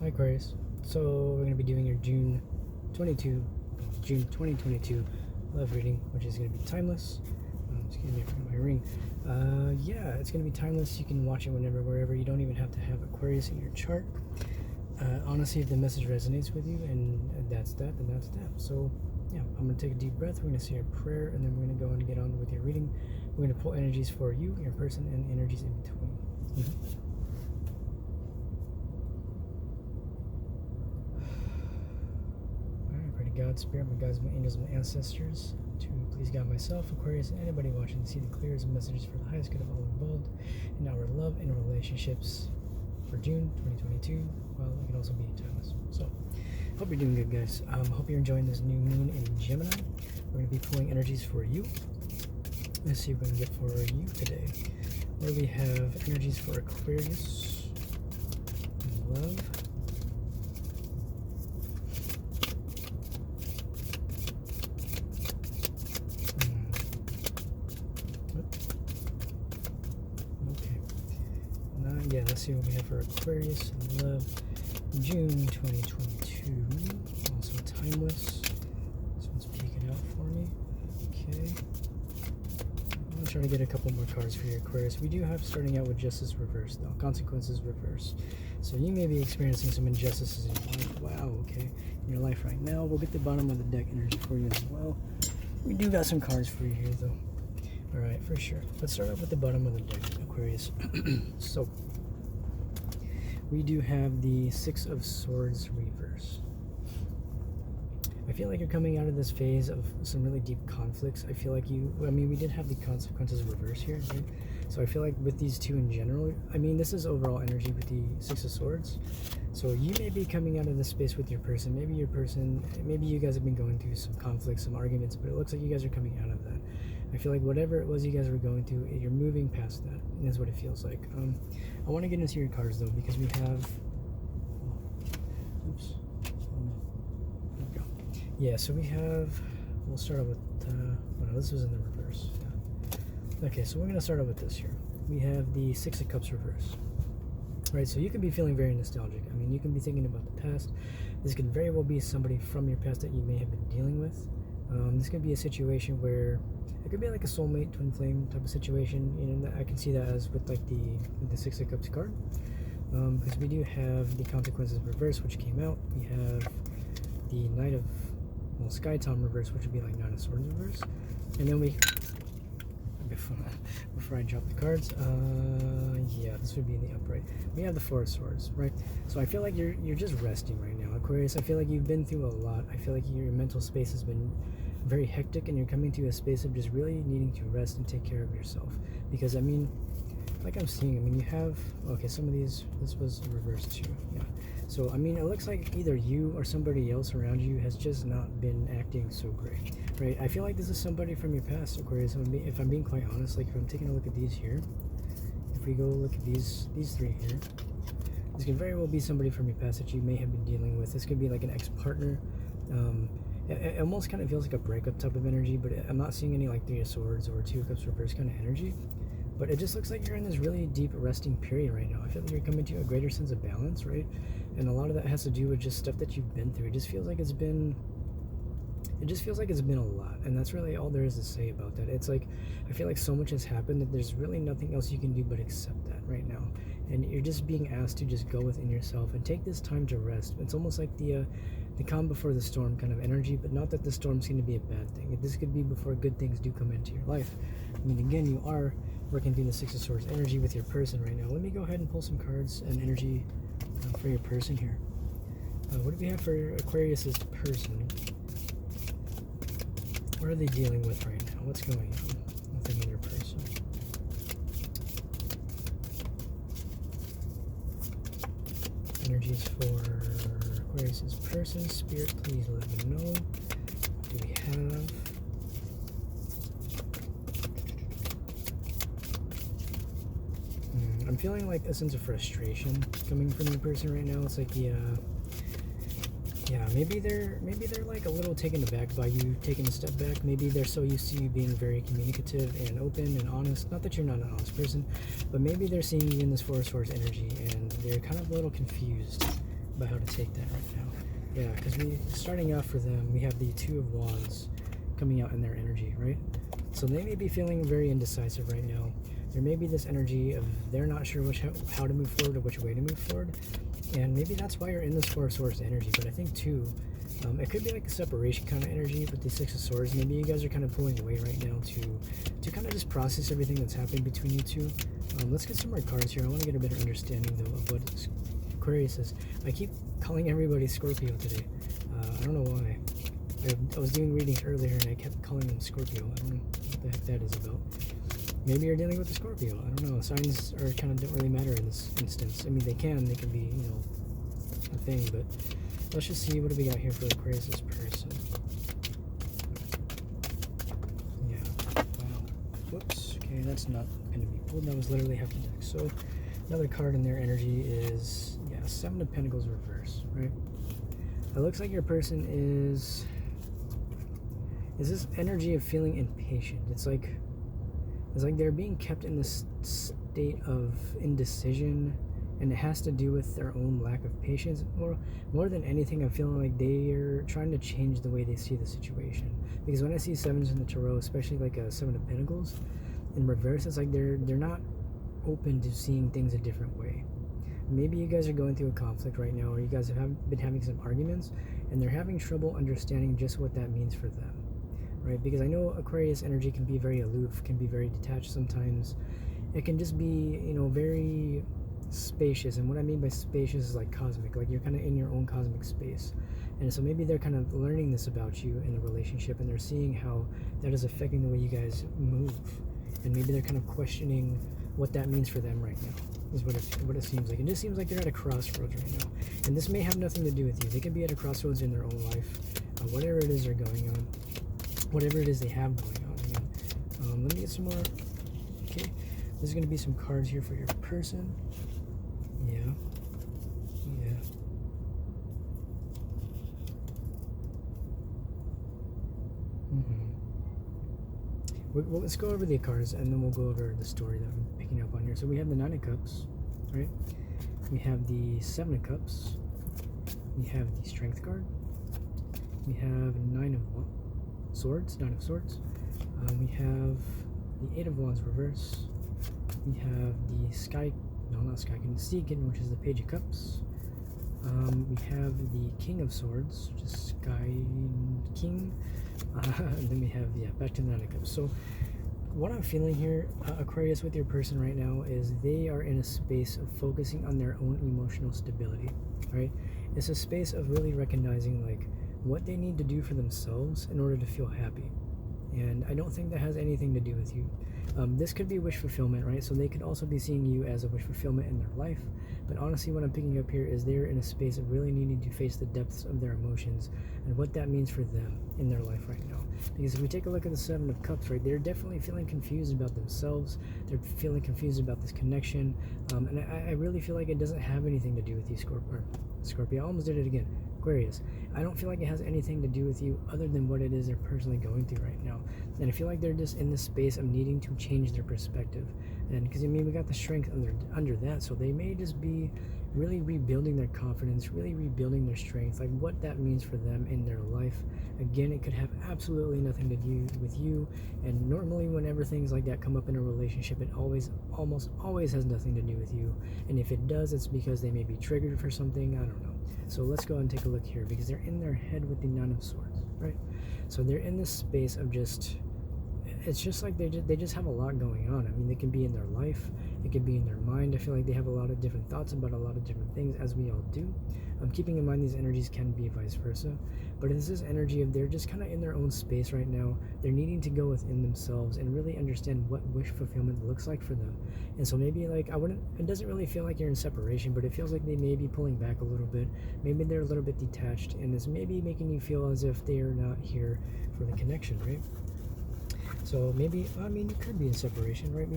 Hi Aquarius. So we're going to be doing your June 2022 love reading, which is going to be timeless. Excuse me, I forgot my ring. Yeah, it's going to be timeless. You can watch it whenever, wherever. You don't even have to have Aquarius in your chart. Honestly, if the message resonates with you and that's that, then that's that. So yeah, I'm going to take a deep breath. We're going to say a prayer, and then we're going to go and get on with your reading. We're going to pull energies for you, your person, and energies in between. God, Spirit, my guides, my angels, my ancestors, to please guide myself, Aquarius, and anybody watching to see the clearest messages for the highest good of all involved in our love and relationships for June 2022. Well, it can also be timeless. So, hope you're doing good, guys. Hope you're enjoying this new moon in Gemini. We're going to be pulling energies for you. Let's see what we can get for you today. Where we have energies for Aquarius and love. Yeah, let's see what we have for Aquarius and love, June 2022. Also timeless. This one's peeking out for me. Okay. I'm going to try to get a couple more cards for your Aquarius. We do have, starting out with Justice Reverse, though. Consequences Reverse. So you may be experiencing some injustices in your life. Wow, okay. In your life right now. We'll get the bottom of the deck energy for you as well. We do got some cards for you here, though. Alright, for sure. Let's start off with the bottom of the deck, Aquarius. So, we do have the Six of Swords reverse. I feel like you're coming out of this phase of some really deep conflicts. I feel like we did have the consequences reverse here, right? So I feel like with these two in general, this is overall energy with the Six of Swords. So you may be coming out of this space with your person. Maybe you guys have been going through some conflicts, some arguments, but it looks like you guys are coming out of that. I feel like whatever it was you guys were going through, you're moving past that, is what it feels like. I want to get into your cards, though, because we have... Oops. There we go. Yeah, so we have... We'll start out with... no, this was in the reverse. Yeah. Okay, so we're going to start out with this here. We have the Six of Cups reverse. Right, so you could be feeling very nostalgic. You can be thinking about the past. This could very well be somebody from your past that you may have been dealing with. This could be a situation where it could be like a soulmate, twin flame type of situation. I can see that as with like the Six of Cups card, because we do have the Consequences reverse, which came out. We have the Knight of Sky Tom reverse, which would be like Knight of Swords reverse, and then we before I drop the cards, yeah, this would be in the upright. We have the Four of Swords, right? So I feel like you're just resting right now, Aquarius. I feel like you've been through a lot. I feel like your mental space has been very hectic, and you're coming to a space of just really needing to rest and take care of yourself. Because like I'm seeing, you have, okay, some of these, this was reversed too, yeah. So it looks like either you or somebody else around you has just not been acting so great, right? I feel like this is somebody from your past, Aquarius. If I'm being quite honest, like if I'm taking a look at these here, if we go look at these three here, this could very well be somebody from your past that you may have been dealing with. This could be like an ex-partner. It almost kind of feels like a breakup type of energy, but I'm not seeing any like Three of Swords or Two of Cups reverse kind of energy. But it just looks like you're in this really deep resting period right now. I feel like you're coming to a greater sense of balance, right? And a lot of that has to do with just stuff that you've been through. It just feels like it's been a lot, and that's really all there is to say about that. It's like, I feel like so much has happened that there's really nothing else you can do but accept that right now. And you're just being asked to just go within yourself and take this time to rest. It's almost like the calm before the storm kind of energy, but not that the storm's going to be a bad thing. This could be before good things do come into your life. Again, you are working through the Six of Swords energy with your person right now. Let me go ahead and pull some cards and energy for your person here. What do we have for Aquarius's person? What are they dealing with right now? What's going on with them and your person? Energies for Aquarius's person. Spirit, please let me know. What do we have? I'm feeling like a sense of frustration coming from your person right now. It's like maybe they're like a little taken aback by you taking a step back. Maybe they're so used to you being very communicative and open and honest. Not that you're not an honest person, but maybe they're seeing you in this Four of Swords energy and they're kind of a little confused about how to take that right now. Yeah, because starting off for them, we have the Two of Wands coming out in their energy, right? So they may be feeling very indecisive right now. There may be this energy of they're not sure how to move forward or which way to move forward. And maybe that's why you're in this Four of Swords energy. But I think too, it could be like a separation kind of energy with the Six of Swords. Maybe you guys are kind of pulling away right now to kind of just process everything that's happening between you two. Let's get some more cards here. I want to get a better understanding though of what Aquarius is. I keep calling everybody Scorpio today. I don't know why. I was doing readings earlier and I kept calling them Scorpio. I don't know what the heck that is about. Maybe you're dealing with a Scorpio. I don't know. Signs are kind of don't really matter in this instance. I mean, they can be, you know, a thing, but let's just see what do we got here for Aquarius's person. Yeah. Wow. Whoops. Okay, that's not going to be pulled. That was literally half the deck. So another card in their energy is, yeah, Seven of Pentacles reverse, right? It looks like your person is this energy of feeling impatient. It's like they're being kept in this state of indecision, and it has to do with their own lack of patience. Or more than anything, I'm feeling like they're trying to change the way they see the situation. Because when I see sevens in the tarot, especially like a Seven of Pentacles in reverse, it's like they're not open to seeing things a different way. Maybe you guys are going through a conflict right now, or you guys have been having some arguments, and they're having trouble understanding just what that means for them. Right? Because I know Aquarius energy can be very aloof, can be very detached sometimes. It can just be, you know, very spacious. And what I mean by spacious is like cosmic, like you're kind of in your own cosmic space. And so maybe they're kind of learning this about you in the relationship, and they're seeing how that is affecting the way you guys move. And maybe they're kind of questioning what that means for them right now, is what it seems like. It just seems like they're at a crossroads right now. And this may have nothing to do with you. They could be at a crossroads in their own life. Whatever it is they're going on. Whatever it is they have going on. Again. Let me get some more. Okay, there's going to be some cards here for your person. Yeah. Well, let's go over the cards, and then we'll go over the story that I'm picking up on here. So we have the Nine of Cups, right? We have the Seven of Cups. We have the Strength card. We have Nine of Swords. We have the Eight of Wands reverse. We have the Seekin, which is the Page of Cups. We have the King of Swords, which is Sky King. And then we have, back to the Nine of Cups. So what I'm feeling here, Aquarius, with your person right now, is they are in a space of focusing on their own emotional stability, right? It's a space of really recognizing like what they need to do for themselves in order to feel happy. And I don't think that has anything to do with you. This could be wish fulfillment, right? So they could also be seeing you as a wish fulfillment in their life. But honestly, what I'm picking up here is they're in a space of really needing to face the depths of their emotions and what that means for them in their life right now. Because if we take a look at the Seven of Cups, right, they're definitely feeling confused about themselves. They're feeling confused about this connection. And I really feel like it doesn't have anything to do with you, Scorpio. I almost did it again. Aquarius. I don't feel like it has anything to do with you other than what it is they're personally going through right now. And I feel like they're just in this space of needing to change their perspective. And because, I mean, we got the strength under that, so they may just be really rebuilding their confidence, really rebuilding their strength, like what that means for them in their life. Again, it could have absolutely nothing to do with you. And normally whenever things like that come up in a relationship, it almost always has nothing to do with you. And if it does, it's because they may be triggered for something. I don't know. So let's go and take a look here, because they're in their head with the Nine of Swords, right? So they're in this space of just, it's just like they just have a lot going on. I mean, they can be in their life, it could be in their mind. I feel like they have a lot of different thoughts about a lot of different things, as we all do. Keeping in mind these energies can be vice versa, but it's this energy of they're just kind of in their own space right now. They're needing to go within themselves and really understand what wish fulfillment looks like for them. And so maybe like it doesn't really feel like you're in separation, but it feels like they may be pulling back a little bit. Maybe they're a little bit detached, and it's maybe making you feel as if they are not here for the connection, right? So maybe, I mean, you could be in separation, right?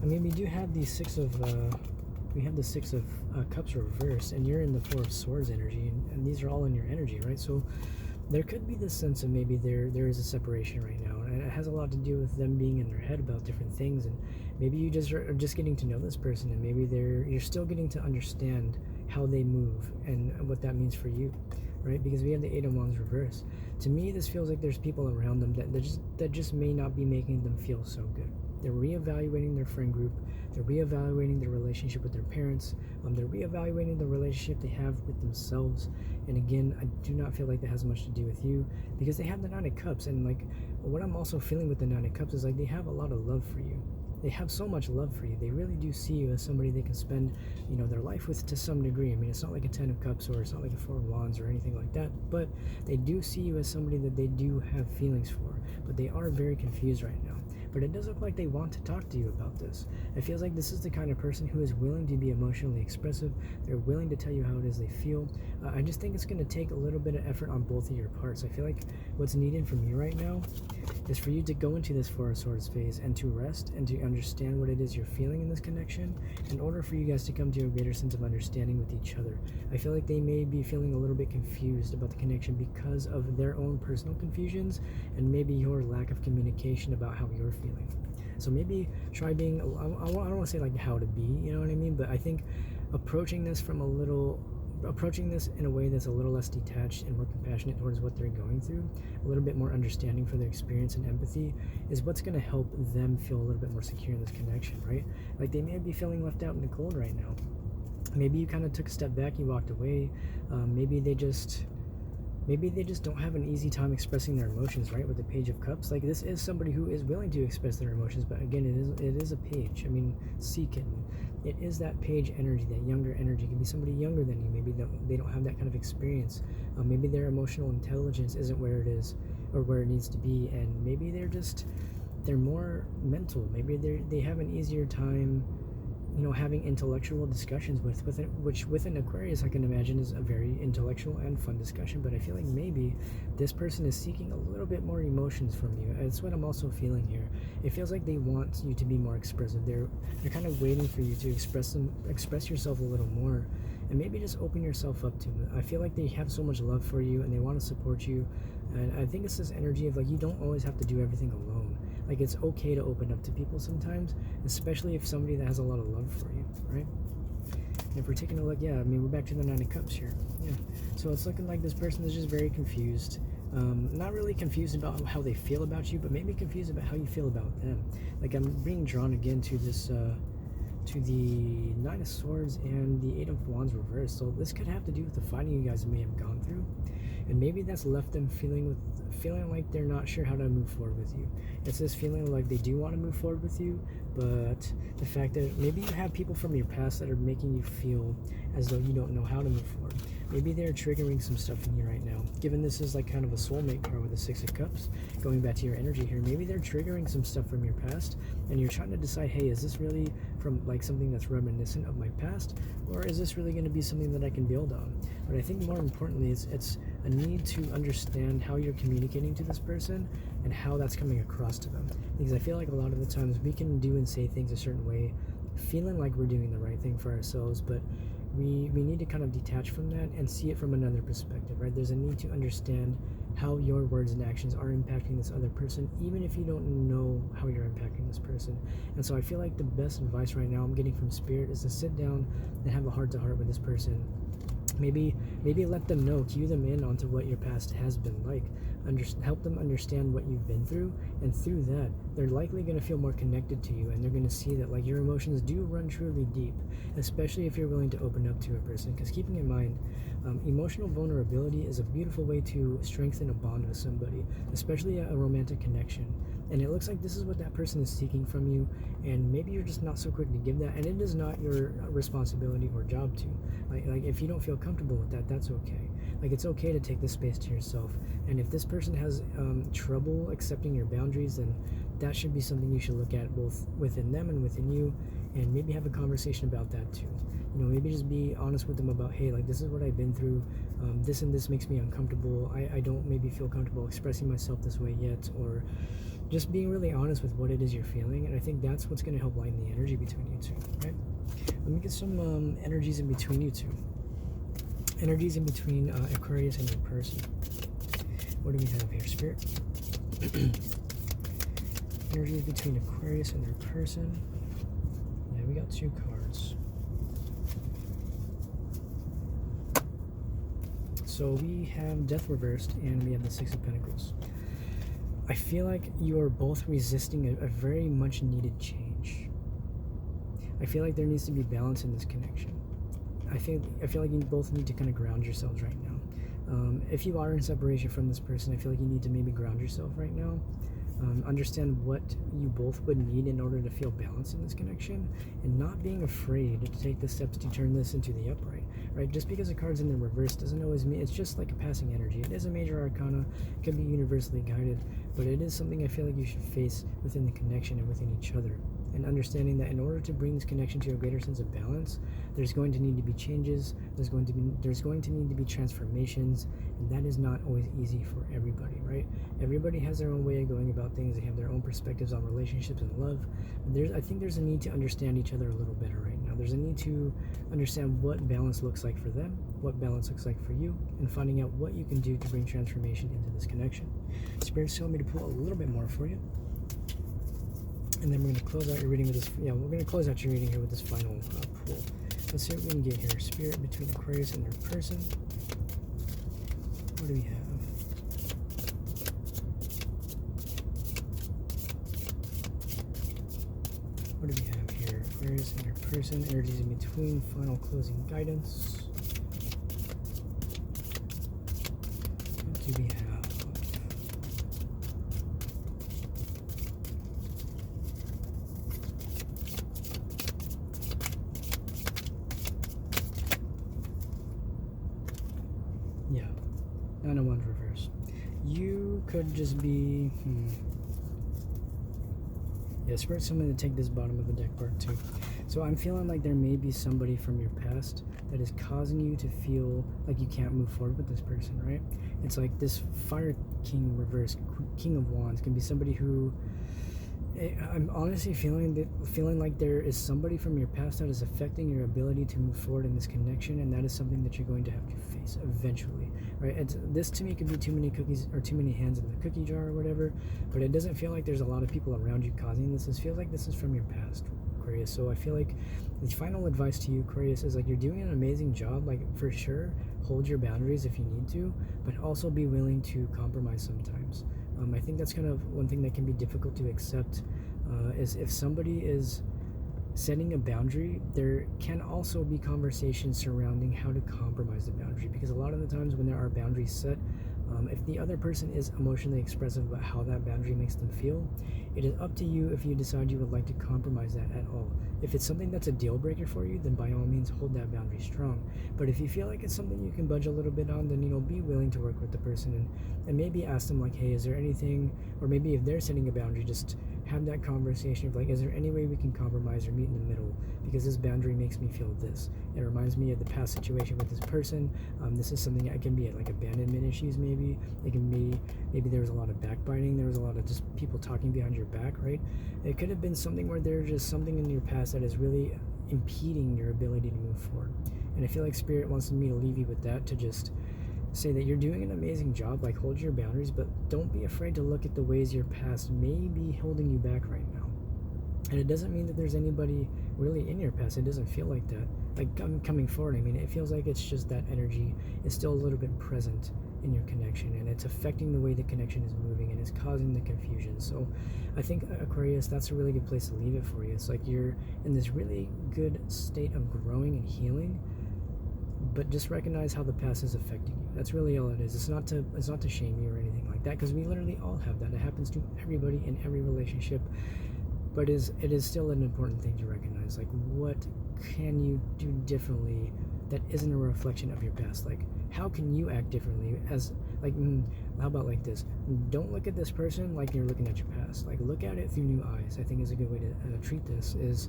We do have the Six of Cups reversed, and you're in the Four of Swords energy, and these are all in your energy, right? So there could be this sense of maybe there is a separation right now, and it has a lot to do with them being in their head about different things. And maybe you are just getting to know this person, and maybe you're still getting to understand how they move and what that means for you, right? Because we have the Eight of Wands reverse. To me, this feels like there's people around them that just may not be making them feel so good. They're reevaluating their friend group. They're reevaluating their relationship with their parents. They're reevaluating the relationship they have with themselves. And again, I do not feel like that has much to do with you, because they have the Nine of Cups. And like, what I'm also feeling with the Nine of Cups is like they have a lot of love for you. They have so much love for you. They really do see you as somebody they can spend, you know, their life with to some degree. I mean, it's not like a Ten of Cups, or it's not like a Four of Wands or anything like that, but they do see you as somebody that they do have feelings for, but they are very confused right now. But it does look like they want to talk to you about this. It feels like this is the kind of person who is willing to be emotionally expressive. They're willing to tell you how it is they feel. I just think it's going to take a little bit of effort on both of your parts. I feel like what's needed from you right now is for you to go into this Four of Swords phase and to rest and to understand what it is you're feeling in this connection, in order for you guys to come to a greater sense of understanding with each other. I feel like they may be feeling a little bit confused about the connection because of their own personal confusions and maybe your lack of communication about how you're feeling. So maybe try being, I don't want to say like how to be, you know what I mean? But I think approaching this in a way that's a little less detached and more compassionate towards what they're going through, a little bit more understanding for their experience and empathy, is what's going to help them feel a little bit more secure in this connection, right? Like they may be feeling left out in the cold right now. Maybe you kind of took a step back, you walked away. Maybe they just don't have an easy time expressing their emotions, right? With the Page of Cups, like this is somebody who is willing to express their emotions, but again, it is a page. I mean, seek it. It is that page energy, that younger energy. It can be somebody younger than you. Maybe they don't have that kind of experience. Maybe their emotional intelligence isn't where it is or where it needs to be, and maybe they're more mental. Maybe they have an easier time, you know, having intellectual discussions with it, which with an Aquarius I can imagine is a very intellectual and fun discussion. But I feel like maybe this person is seeking a little bit more emotions from you. That's what I'm also feeling here. It feels like they want you to be more expressive. They're kind of waiting for you to express yourself a little more, and maybe just open yourself up to them. I feel like they have so much love for you and they want to support you, and I think it's this energy of like you don't always have to do everything alone. Like it's okay to open up to people sometimes, especially if somebody that has a lot of love for you, right? And if we're taking a look, yeah, I mean, we're back to the Nine of Cups here. Yeah. So it's looking like this person is just very confused. Not really confused about how they feel about you, but maybe confused about how you feel about them. Like I'm being drawn again to this, to the Nine of Swords and the Eight of Wands reversed. So this could have to do with the fighting you guys may have gone through, and maybe that's left them feeling like they're not sure how to move forward with you. It's this feeling like they do want to move forward with you, but the fact that maybe you have people from your past that are making you feel as though you don't know how to move forward. Maybe they're triggering some stuff in you right now. Given this is like kind of a soulmate card with the Six of Cups, going back to your energy here, maybe they're triggering some stuff from your past, and you're trying to decide, hey, is this really from like something that's reminiscent of my past, or is this really going to be something that I can build on? But I think more importantly, it's a need to understand how you're communicating to this person and how that's coming across to them. Because I feel like a lot of the times we can do and say things a certain way, feeling like we're doing the right thing for ourselves, but we need to kind of detach from that and see it from another perspective, right? There's a need to understand how your words and actions are impacting this other person, even if you don't know how you're impacting this person. And so I feel like the best advice right now I'm getting from Spirit is to sit down and have a heart-to-heart with this person. Maybe let them know, cue them in onto what your past has been like, help them understand what you've been through, and through that they're likely going to feel more connected to you, and they're going to see that like your emotions do run truly deep, especially if you're willing to open up to a person. Because keeping in mind, emotional vulnerability is a beautiful way to strengthen a bond with somebody, especially a romantic connection. And it looks like this is what that person is seeking from you, and maybe you're just not so quick to give that, and it is not your responsibility or job to. Like if you don't feel comfortable with that, that's okay. Like it's okay to take this space to yourself, and if this person has trouble accepting your boundaries, then that should be something you should look at both within them and within you, and maybe have a conversation about that too. You know, maybe just be honest with them about, hey, like this is what I've been through, this and this makes me uncomfortable, I don't maybe feel comfortable expressing myself this way yet, or just being really honest with what it is you're feeling. And I think that's what's going to help lighten the energy between you two, right? Let me get some energies in between you two. Energies in between Aquarius and your person. What do we have here, Spirit? Energies between Aquarius and their person. Yeah, we got two cards. So we have Death reversed, and we have the Six of Pentacles. I feel like you are both resisting a very much needed change. I feel like there needs to be balance in this connection. I feel like you both need to kind of ground yourselves right now. If you are in separation from this person, I feel like you need to maybe ground yourself right now. Understand what you both would need in order to feel balance in this connection, and not being afraid to take the steps to turn this into the upright, right? Just because a card's in the reverse doesn't always mean it's just like a passing energy. It is a major arcana, could be universally guided, but it is something I feel like you should face within the connection and within each other. And understanding that in order to bring this connection to a greater sense of balance, there's going to need to be changes, there's going to need to be transformations, and that is not always easy for everybody, right? Everybody has their own way of going about things, they have their own perspectives on relationships and love. I think there's a need to understand each other a little better right now. There's a need to understand what balance looks like for them, what balance looks like for you, and finding out what you can do to bring transformation into this connection. Spirit's telling me to pull a little bit more for you. And then we're going to close out your reading with this. Yeah, we're going to close out your reading here with this final pull. Let's see what we can get here. Spirit between Aquarius and their person. What do we have? What do we have here? Aquarius and their person. Energies in between. Final closing guidance. What do we have? Yeah, Nine of Wands reverse. You could just be, yeah, Spirit's telling me to take this bottom of the deck part too. So I'm feeling like there may be somebody from your past that is causing you to feel like you can't move forward with this person, right? It's like this Fire King reverse, King of Wands, can be somebody who, I'm honestly feeling like there is somebody from your past that is affecting your ability to move forward in this connection, and that is something that you're going to have to face eventually, right? This to me could be too many cookies or too many hands in the cookie jar or whatever, but it doesn't feel like there's a lot of people around you causing this. It feels like this is from your past, Aquarius. So I feel like the final advice to you, Aquarius, is like you're doing an amazing job. Like, for sure, hold your boundaries if you need to, but also be willing to compromise sometimes. I think that's kind of one thing that can be difficult to accept, is if somebody is setting a boundary, there can also be conversations surrounding how to compromise the boundary, because a lot of the times when there are boundaries set, if the other person is emotionally expressive about how that boundary makes them feel, it is up to you if you decide you would like to compromise that at all. If it's something that's a deal breaker for you, then by all means hold that boundary strong. But if you feel like it's something you can budge a little bit on, then, you know, be willing to work with the person and maybe ask them like, hey, is there anything, or maybe if they're setting a boundary, just have that conversation of like, is there any way we can compromise or meet in the middle, because this boundary makes me feel this. It reminds me of the past situation with this person. This is something that can be like abandonment issues, maybe. It can be, maybe there was a lot of backbiting, there was a lot of just people talking behind your back, right? It could have been something where there's just something in your past that is really impeding your ability to move forward. And I feel like Spirit wants me to leave you with that, to just say that you're doing an amazing job, like hold your boundaries, but don't be afraid to look at the ways your past may be holding you back right now. And it doesn't mean that there's anybody really in your past. It doesn't feel like that. Like coming forward, I mean, it feels like it's just that energy is still a little bit present in your connection, and it's affecting the way the connection is moving, and it's causing the confusion. So I think, Aquarius, that's a really good place to leave it for you. It's like you're in this really good state of growing and healing, but just recognize how the past is affecting you. That's really all it is. It's not to shame you or anything like that, because we literally all have that. It happens to everybody in every relationship. But it is still an important thing to recognize. Like, what can you do differently that isn't a reflection of your past? Like, how can you act differently? As like, how about like this? Don't look at this person like you're looking at your past. Like, look at it through new eyes. I think is a good way to treat this. Is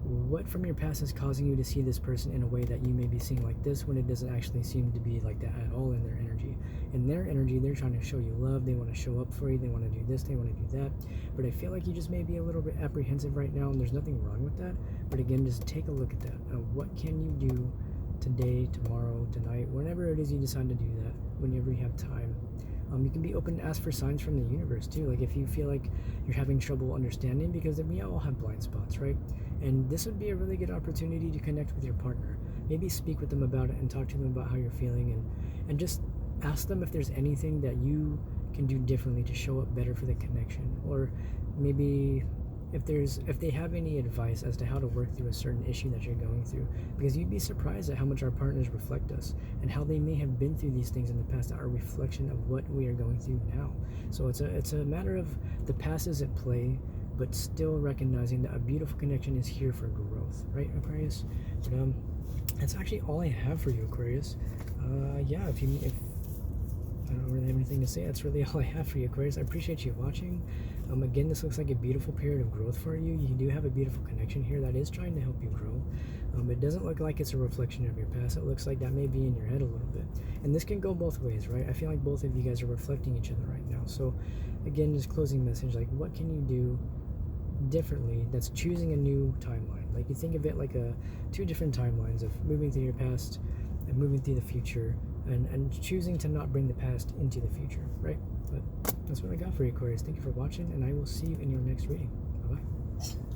what from your past is causing you to see this person in a way that you may be seeing like this, when it doesn't actually seem to be like that at all in their energy. In their energy, they're trying to show you love, they want to show up for you, they want to do this, they want to do that. But I feel like you just may be a little bit apprehensive right now, and there's nothing wrong with that. But again, just take a look at that. What can you do today, tomorrow, tonight, whenever it is you decide to do that, whenever you have time? You can be open to ask for signs from the universe too. Like if you feel like you're having trouble understanding, because we all have blind spots, right? And this would be a really good opportunity to connect with your partner. Maybe speak with them about it and talk to them about how you're feeling, and just ask them if there's anything that you can do differently to show up better for the connection, or maybe if they have any advice as to how to work through a certain issue that you're going through, because you'd be surprised at how much our partners reflect us and how they may have been through these things in the past that are a reflection of what we are going through now. So it's a matter of the past is at play, but still recognizing that a beautiful connection is here for growth, right, Aquarius? But that's actually all I have for you, Aquarius. Yeah, if I don't really have anything to say, that's really all I have for you, Aquarius. I appreciate you watching. Again, this looks like a beautiful period of growth for you. You do have a beautiful connection here that is trying to help you grow. It doesn't look like it's a reflection of your past. It looks like that may be in your head a little bit. And this can go both ways, right? I feel like both of you guys are reflecting each other right now. So again, just closing message, like what can you do differently that's choosing a new timeline? Like you think of it like two different timelines of moving through your past and moving through the future, and choosing to not bring the past into the future, right? But that's what I got for you, Aquarius. Thank you for watching, and I will see you in your next reading. Bye-bye.